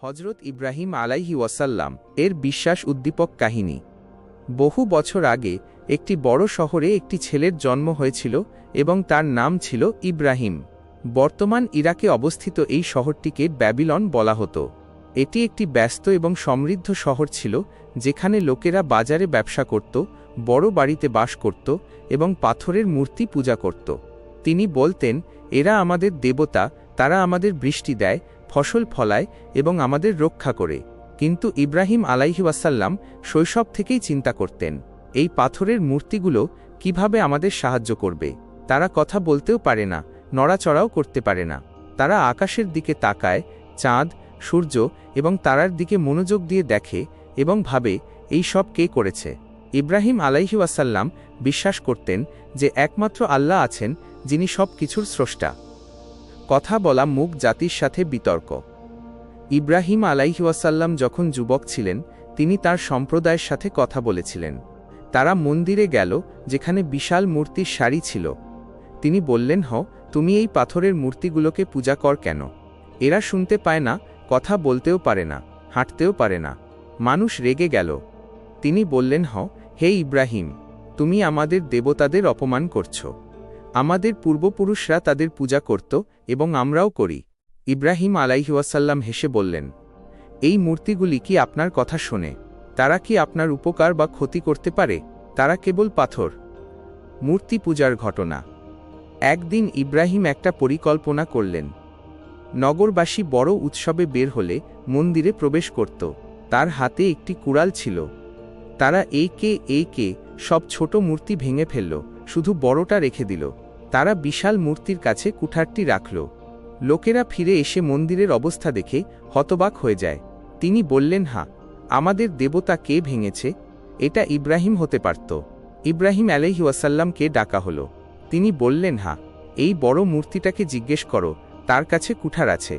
হজরত ইব্রাহিম আলাইহি ওয়াসাল্লাম এর বিশ্বাস উদ্দীপক কাহিনী। বহু বছর আগে একটি বড় শহরে একটি ছেলের জন্ম হয়েছিল এবং তার নাম ছিল ইব্রাহিম। বর্তমান ইরাকে অবস্থিত এই শহরটিকে ব্যাবিলন বলা হতো। এটি একটি ব্যস্ত এবং সমৃদ্ধ শহর ছিল, যেখানে লোকেরা বাজারে ব্যবসা করত, বড় বাড়িতে বাস করত এবং পাথরের মূর্তি পূজা করত। তিনি বলতেন, এরা আমাদের দেবতা, তারা আমাদের বৃষ্টি দেয়, ফসল ফলায় এবং আমাদের রক্ষা করে। কিন্তু ইব্রাহিম আলাইহি ওয়াসাল্লাম শৈশব থেকেই চিন্তা করতেন, এই পাথরের মূর্তিগুলো কিভাবে আমাদের সাহায্য করবে। তারা কথা বলতেও পারে না, নড়াচড়াও করতে পারে না। তারা আকাশের দিকে তাকায়, চাঁদ, সূর্য এবং তারার দিকে মনোযোগ দিয়ে দেখে এবং ভাবে, এই সব কে করেছে। ইব্রাহিম আলাইহি ওয়াসাল্লাম বিশ্বাস করতেন যে একমাত্র আল্লাহ আছেন, যিনি সব কিছুর স্রষ্টা। কথা বলা মুখ জাতির সাথে বিতর্ক। ইব্রাহিম আলাইহি ওয়াসাল্লাম যখন যুবক ছিলেন, তিনি তার সম্প্রদায়ের সাথে কথা বলেছিলেন। তারা মন্দিরে গেল, যেখানে বিশাল মূর্তির সারি ছিল। তিনি বললেন, তুমি এই পাথরের মূর্তিগুলোকে পূজা কর কেন? এরা শুনতে পায় না, কথা বলতেও পারে না, হাঁটতেও পারে না। মানুষ রেগে গেল। তিনি বললেন, হে ইব্রাহিম, তুমি আমাদের দেবতাদের অপমান করছ। আমাদের পূর্বপুরুষরা তাদের পূজা করত এবং আমরাও করি। ইব্রাহিম আলাইহি ওয়াসাল্লাম হেসে বললেন, এই মূর্তিগুলি কি আপনার কথা শোনে? তারা কি আপনার উপকার বা ক্ষতি করতে পারে? তারা কেবল পাথর। মূর্তি পূজার ঘটনা। একদিন ইব্রাহিম একটা পরিকল্পনা করলেন। নগরবাসী বড় উৎসবে বের হলে মন্দিরে প্রবেশ করত। তার হাতে একটি কুড়াল ছিল। তারা একে সব ছোট মূর্তি ভেঙে ফেলল, শুধু বড়টা রেখে দিল। তারা বিশাল মূর্তির কাছে কুঠারটি রাখল। লোকেরা ফিরে এসে মন্দিরের অবস্থা দেখে হতবাক হয়ে যায়। তিনি বললেন, আমাদের দেবতা কে ভেঙেছে? এটা ইব্রাহিম হতে পারত। ইব্রাহিম আলাইহি ওয়াসাল্লামকে ডাকা হলো। তিনি বললেন, এই বড় মূর্তিটাকে জিজ্ঞেস করো, তার কাছে কুঠার আছে।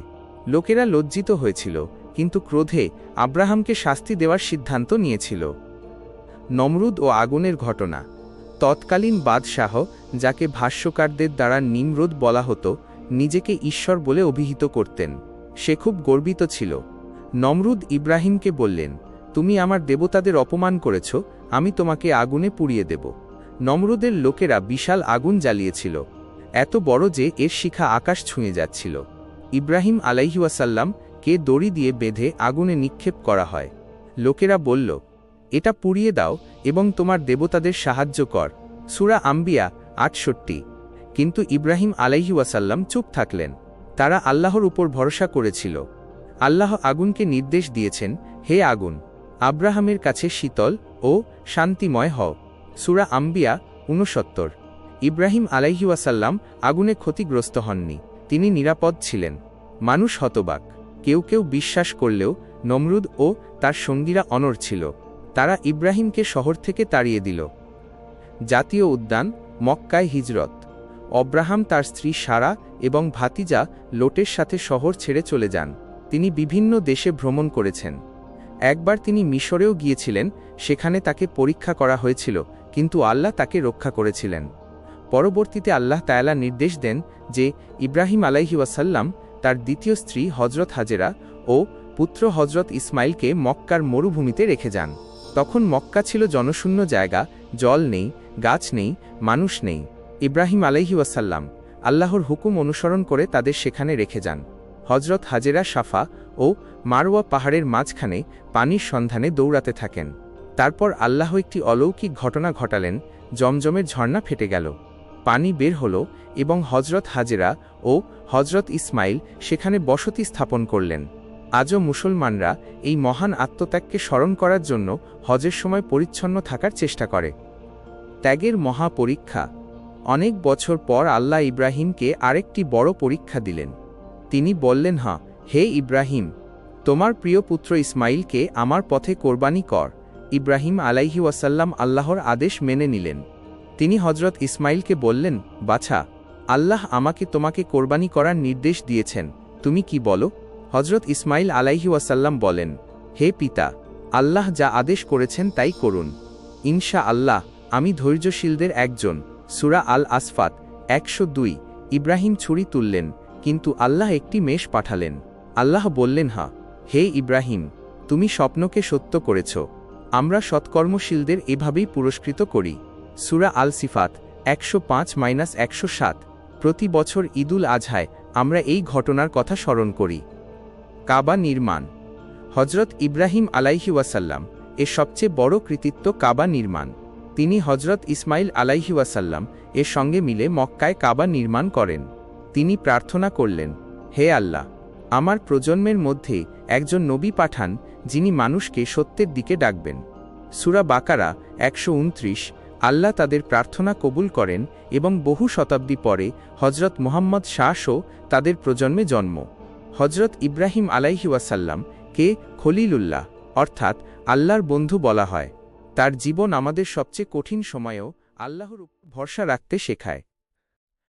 লোকেরা লজ্জিত হয়েছিল, কিন্তু ক্রোধে আব্রাহামকে শাস্তি দেওয়ার সিদ্ধান্ত নিয়েছিল। নমরুদ ও আগুনের ঘটনা। তৎকালীন বাদশাহ, যাকে ভাষ্যকারদের দ্বারা নিমরোদ বলা হতো, নিজেকে ঈশ্বর বলে অভিহিত করতেন। সে খুব গর্বিত ছিল। নমরুদ ইব্রাহিমকে বললেন, তুমি আমার দেবতাদের অপমান করেছ, আমি তোমাকে আগুনে পুড়িয়ে দেব। নমরুদের লোকেরা বিশাল আগুন জ্বালিয়েছিল, এত বড় যে এর শিখা আকাশ ছুঁয়ে যাচ্ছিল। ইব্রাহিম আলাইহি ওয়াসাল্লাম কে দড়ি দিয়ে বেঁধে আগুনে নিক্ষেপ করা হয়। লোকেরা বলল, এটা পুড়িয়ে দাও এবং তোমার দেবতাদের সাহায্য কর। সূরা আম্বিয়া ৬৮। কিন্তু ইব্রাহিম আলাইহি ওয়াসাল্লাম চুপ থাকলেন। তারা আল্লাহর উপর ভরসা করেছিল। আল্লাহ আগুনকে নির্দেশ দিয়েছেন, হে আগুন, আব্রাহামের কাছে শীতল ও শান্তিময় হও। সূরা আম্বিয়া ৬৯। ইব্রাহিম আলাইহি ওয়াসাল্লাম আগুনে ক্ষতিগ্রস্ত হননি, তিনি নিরাপদ ছিলেন। মানুষ হতবাক। কেউ কেউ বিশ্বাস করলেও নমরুদ ও তার সঙ্গীরা অনড় ছিল। তারা ইব্রাহিমকে শহর থেকে তাড়িয়ে দিল। জাতীয় উদ্যান, মক্কায় হিজরত। আব্রাহাম তার স্ত্রী সারা এবং ভাতিজা লোটের সাথে শহর ছেড়ে চলে যান। তিনি বিভিন্ন দেশে ভ্রমণ করেছেন। একবার তিনি মিশরেও গিয়েছিলেন, সেখানে তাকে পরীক্ষা করা হয়েছিল, কিন্তু আল্লাহ তাকে রক্ষা করেছিলেন। পরবর্তীতে আল্লাহ তাআলা নির্দেশ দেন যে ইব্রাহিম আলাইহি ওয়াসাল্লাম তার দ্বিতীয় স্ত্রী হজরত হাজেরা ও পুত্র হজরত ইসমাইলকে মক্কার মরুভূমিতে রেখে যান। তখন মক্কা ছিল জনশূন্য জায়গা, জল নেই, গাছ নেই, মানুষ নেই। ইব্রাহিম আলাইহি ওয়াসাল্লাম আল্লাহর হুকুম অনুসরণ করে তাদের সেখানে রেখে যান। হজরত হাজেরা সাফা ও মারওয়া পাহাড়ের মাঝখানে পানির সন্ধানে দৌড়াতে থাকেন। তারপর আল্লাহ একটি অলৌকিক ঘটনা ঘটালেন, জমজমের ঝর্ণা ফেটে গেল, পানি বের হল এবং হজরত হাজেরা ও হজরত ইসমাইল সেখানে বসতি স্থাপন করলেন। আজও মুসলমানরা এই মহান আত্মত্যাগকে স্মরণ করার জন্য হজের সময় পরিচ্ছন্ন থাকার চেষ্টা করে। ত্যাগের মহা পরীক্ষা। অনেক বছর পর আল্লাহ ইব্রাহিমকে আরেকটি বড় পরীক্ষা দিলেন। তিনি বললেন, হে ইব্রাহিম, তোমার প্রিয় পুত্র ইসমাইলকে আমার পথে কোরবানি কর। ইব্রাহিম আলাইহি ওয়াসাল্লাম আল্লাহর আদেশ মেনে নিলেন। তিনি হজরত ইসমাইলকে বললেন, বাছা, আল্লাহ আমাকে তোমাকে কোরবানি করার নির্দেশ দিয়েছেন, তুমি কি বলো? হজরত ইসমাইল আলাইহি ওয়াসাল্লাম বলেন, হে পিতা, আল্লাহ যা আদেশ করেছেন তাই করুন। ইনশা আল্লাহ, আমি ধৈর্যশীলদের একজন। সূরা আল আসফাত ১০২। ইব্রাহিম ছুরি তুললেন, কিন্তু আল্লাহ একটি মেষ পাঠালেন। আল্লাহ বললেন, হে ইব্রাহিম, তুমি স্বপ্নকে সত্য করেছ। আমরা সৎকর্মশীলদের এভাবেই পুরস্কৃত করি। সূরা আল সিফাত 105-107। প্রতি বছর ঈদুল আজহায় আমরা এই ঘটনার কথা স্মরণ করি। কাবা নির্মাণ। হজরত ইব্রাহিম আলাইহি ওয়াসাল্লাম এর সবচেয়ে বড় কৃতিত্ব কাবা নির্মাণ। তিনি হজরত ইসমাইল আলাইহি ওয়াসাল্লাম এর সঙ্গে মিলে মক্কায় কাবা নির্মাণ করেন। তিনি প্রার্থনা করলেন, হে আল্লাহ, আমার প্রজন্মের মধ্যে একজন নবী পাঠান যিনি মানুষকে সত্যের দিকে ডাকবেন। সূরা বাকারা 129। আল্লাহ তাদের প্রার্থনা কবুল করেন এবং বহু শতাব্দী পরে হজরত মুহাম্মদ শাহ তাদের প্রজন্মে জন্ম। হজরত ইব্রাহিম আলাইহি ওয়াসাল্লাম কে খলিলুল্লাহ অর্থাৎ আল্লাহর বন্ধু বলা হয়। তার জীবন আমাদের সবচেয়ে কঠিন সময়েও আল্লাহর উপর ভরসা রাখতে শেখায়।